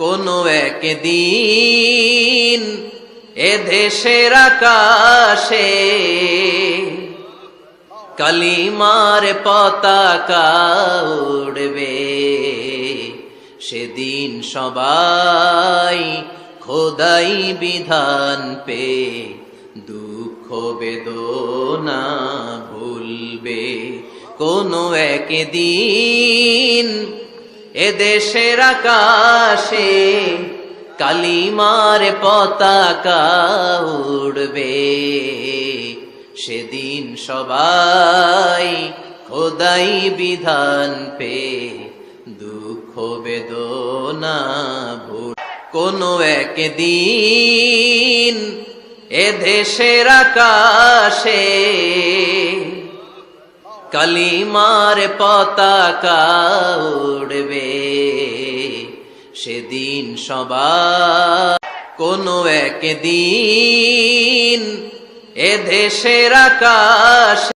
কোনো একদিন এ দেশের আকাশে কালিমার পতাকা উড়বে। সেদিন সবাই খোদাই বিধান পে দুঃখ বেদনা ভুলবে। কোনো একদিন এ দেশের আকাশে কালিমার পতাকা উড়বে। সেদিন সবাই খোদাই বিধান পে দুঃখ বেদনা ভুল। কোনো একদিন এ দেশের আকাশে কালিমার পতাকা উড়বে। সেদিন সবাই কোনো একদিন এ দেশের আকাশে